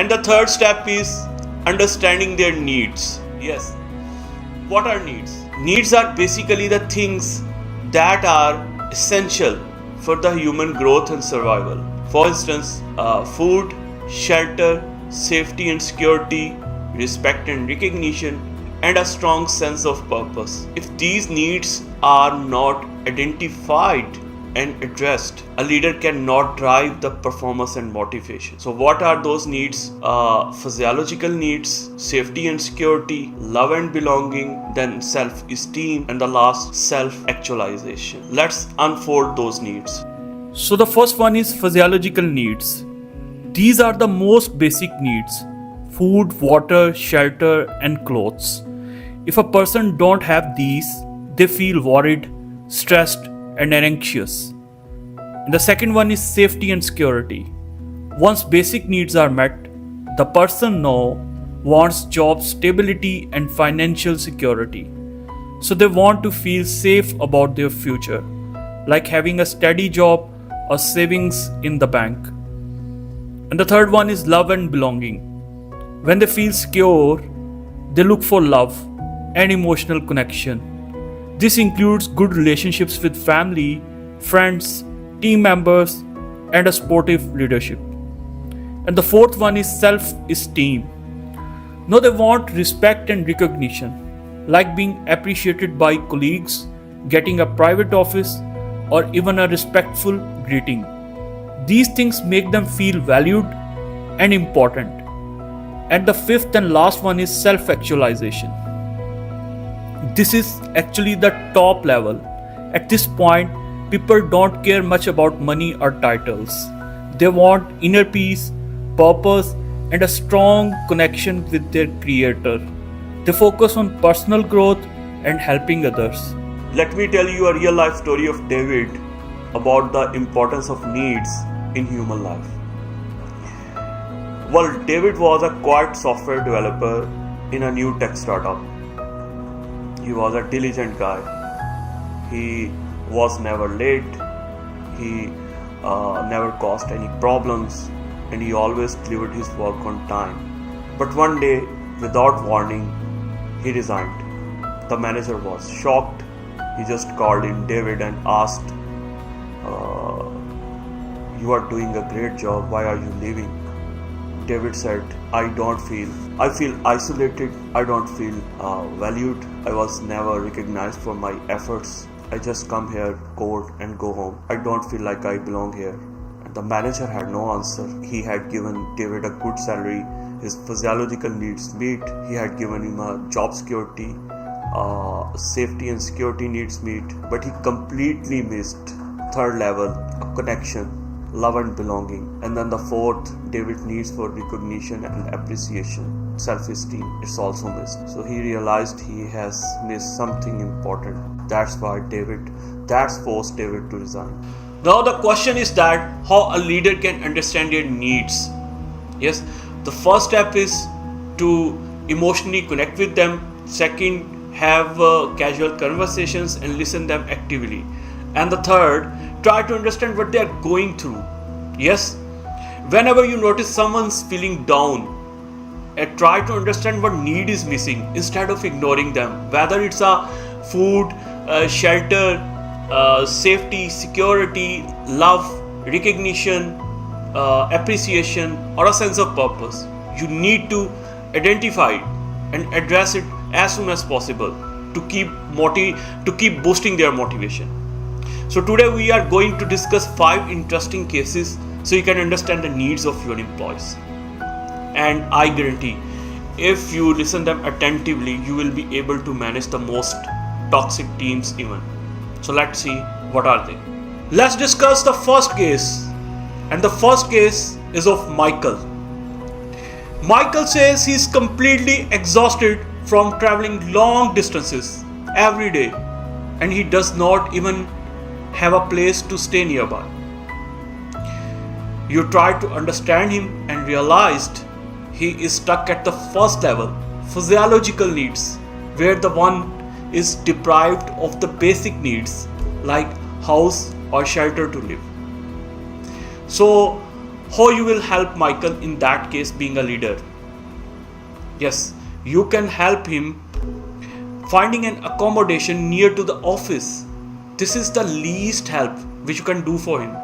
And the third step is understanding their needs. Yes. What are needs? Needs are basically the things that are essential for the human growth and survival. For instance, food, shelter, safety and security, respect and recognition, and a strong sense of purpose. If these needs are not identified and addressed, a leader cannot drive the performance and motivation. So what are those needs? Physiological needs, safety and security, love and belonging, then self-esteem, and the last, self-actualization. Let's unfold those needs. So the first one is physiological needs. These are the most basic needs: food, water, shelter, and clothes. If a person don't have these, they feel worried, stressed, and anxious. And the second one is safety and security. Once basic needs are met, the person now wants job stability and financial security. So they want to feel safe about their future, like having a steady job or savings in the bank. And the third one is love and belonging. When they feel secure, they look for love and emotional connection. This includes good relationships with family, friends, team members, and a sportive leadership. And the fourth one is self-esteem. Now they want respect and recognition, like being appreciated by colleagues, getting a private office, or even a respectful greeting. These things make them feel valued and important. And the fifth and last one is self-actualization. This is actually the top level. At this point, people don't care much about money or titles. They want inner peace, purpose, and a strong connection with their creator. They focus on personal growth and helping others. Let me tell you a real life story of David about the importance of needs in human life. Well, David was a quiet software developer in a new tech startup. He was a diligent guy. He was never late. He never caused any problems, and he always delivered his work on time. But one day, without warning, he resigned. The manager was shocked. He just called in David and asked, "You are doing a great job. Why are you leaving?" David said, I feel isolated. I don't feel valued. I was never recognized for my efforts. I just come here, code, and go home. I don't feel like I belong here." And the manager had no answer. He had given David a good salary. His physiological needs meet. He had given him a job security, safety and security needs meet. But he completely missed third level, a connection, love and belonging. And then the fourth, David needs for recognition and appreciation, self-esteem, it's also missed. So he realized he has missed something important. That's forced David to resign. Now the question is that how a leader can understand their needs. Yes, the first step is to emotionally connect with them. Second, have casual conversations and listen them actively. And the third, try to understand what they are going through. Yes, whenever you notice someone's feeling down, try to understand what need is missing instead of ignoring them. Whether it's a food, shelter, safety, security, love, recognition, appreciation, or a sense of purpose. You need to identify it and address it as soon as possible to keep boosting their motivation. So today we are going to discuss 5 interesting cases so you can understand the needs of your employees. And I guarantee, if you listen them attentively, you will be able to manage the most toxic teams even. So let's see what are they. Let's discuss the first case. And the first case is of Michael. Michael says he's completely exhausted from traveling long distances every day, and he does not even have a place to stay nearby. You tried to understand him and realized he is stuck at the first level, physiological needs, where the one is deprived of the basic needs like house or shelter to live. So how you will help Michael in that case being a leader? Yes, you can help him finding an accommodation near to the office. This is the least help which you can do for him,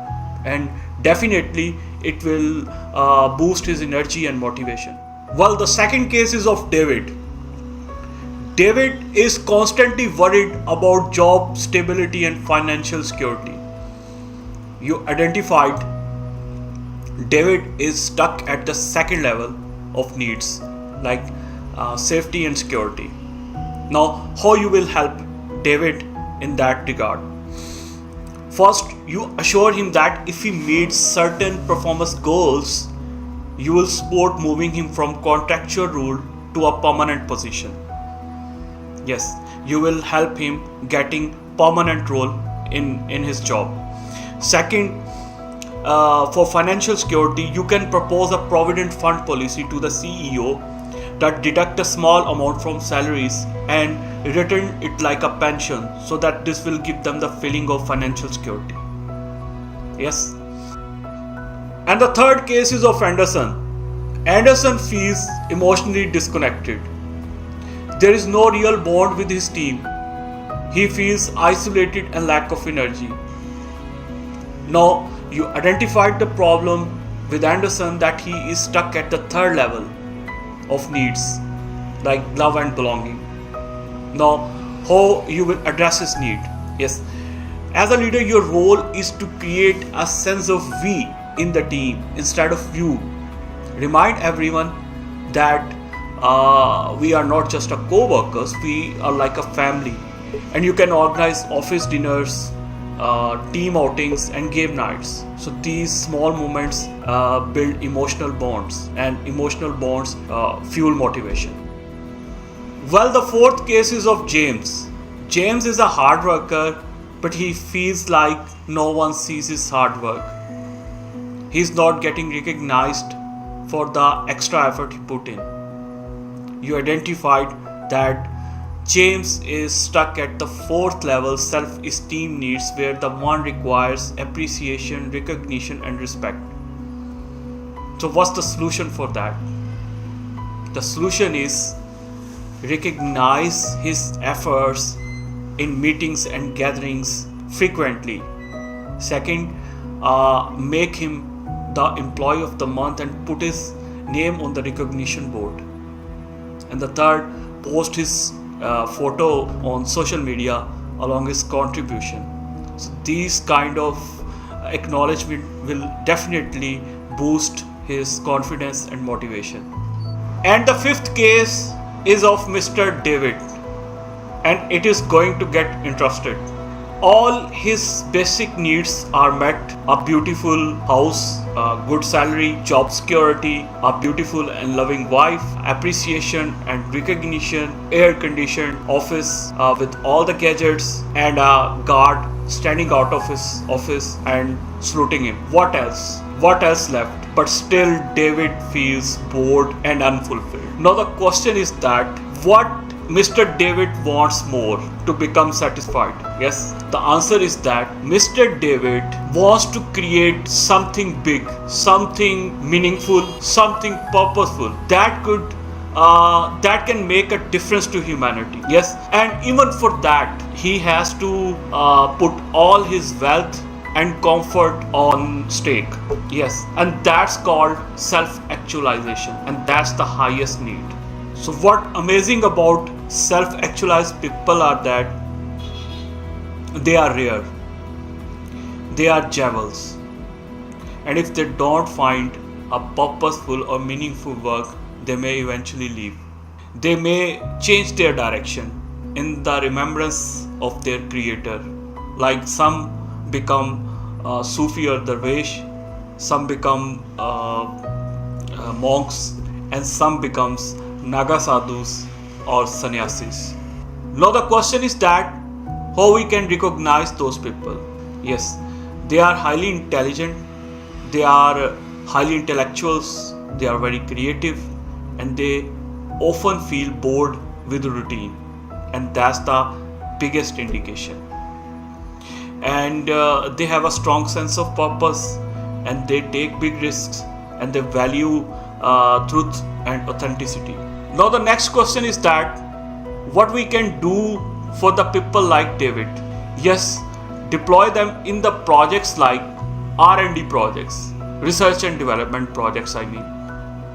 and definitely it will boost his energy and motivation. Well, the second case is of David. David is constantly worried about job stability and financial security. You identified David is stuck at the second level of needs, like safety and security. Now, how you will help David in that regard? First, you assure him that if he meets certain performance goals, you will support moving him from contractual role to a permanent position. Yes, you will help him getting permanent role in his job. Second, for financial security, you can propose a provident fund policy to the CEO that deduct a small amount from salaries and return it like a pension, so that this will give them the feeling of financial security. Yes. And the third case is of Anderson. Anderson feels emotionally disconnected. There is no real bond with his team. He feels isolated and lack of energy. Now, you identified the problem with Anderson that he is stuck at the third level of needs, like love and belonging. Now, how you will address his need? Yes, as a leader, your role is to create a sense of we in the team instead of you. Remind everyone that we are not just a co-workers, we are like a family, and you can organize office dinners, team outings and game nights. So these small moments build emotional bonds, and emotional bonds fuel motivation. Well, the fourth case is of James. James is a hard worker, but he feels like no one sees his hard work. He's not getting recognized for the extra effort he put in. You identified that James is stuck at the fourth level, self-esteem needs, where the one requires appreciation, recognition and respect. So what's the solution for that? The solution is recognize his efforts in meetings and gatherings frequently. Second, make him the employee of the month and put his name on the recognition board. And the third, post his photo on social media along his contribution. So these kind of acknowledgement will definitely boost his confidence and motivation. And the fifth case is of Mr. David, and it is going to get interested. All his basic needs are met: a beautiful house, a good salary, job security, a beautiful and loving wife, appreciation and recognition, air-conditioned office with all the gadgets, and a guard standing out of his office and saluting him. What else? What else left? But still David feels bored and unfulfilled. Now the question is that what Mr. David wants more to become satisfied? Yes, the answer is that Mr. David wants to create something big, something meaningful, something purposeful that can make a difference to humanity. Yes, and even for that, he has to put all his wealth and comfort on stake. Yes, and that's called self-actualization, and that's the highest need. So what amazing about self-actualized people are that they are rare, they are jewels, and if they don't find a purposeful or meaningful work, they may eventually leave. They may change their direction in the remembrance of their creator. Like some become Sufi or Darwish, some become monks, and some becomes Naga sadhus or sannyasis. Now the question is that how we can recognize those people. Yes, they are highly intelligent, they are highly intellectuals, they are very creative, and they often feel bored with routine, and that's the biggest indication. And they have a strong sense of purpose, and they take big risks, and they value truth and authenticity. Now the next question is that what we can do for the people like David. Yes, deploy them in the projects like R&D projects, research and development projects,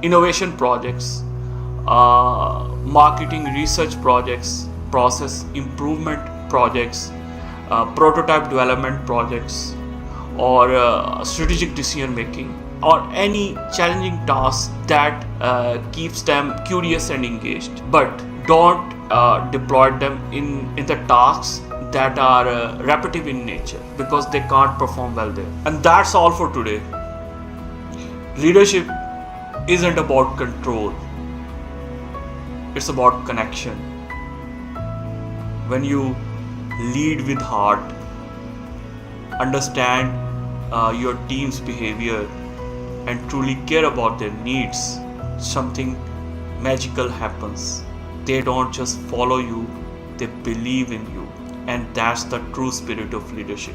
innovation projects, marketing research projects, process improvement projects, prototype development projects, or strategic decision making, or any challenging task that keeps them curious and engaged. But don't deploy them in the tasks that are repetitive in nature, because they can't perform well there. And that's all for today. Leadership isn't about control, it's about connection. When you lead with heart, understand your team's behavior, and truly care about their needs, something magical happens. They don't just follow you, they believe in you. And that's the true spirit of leadership.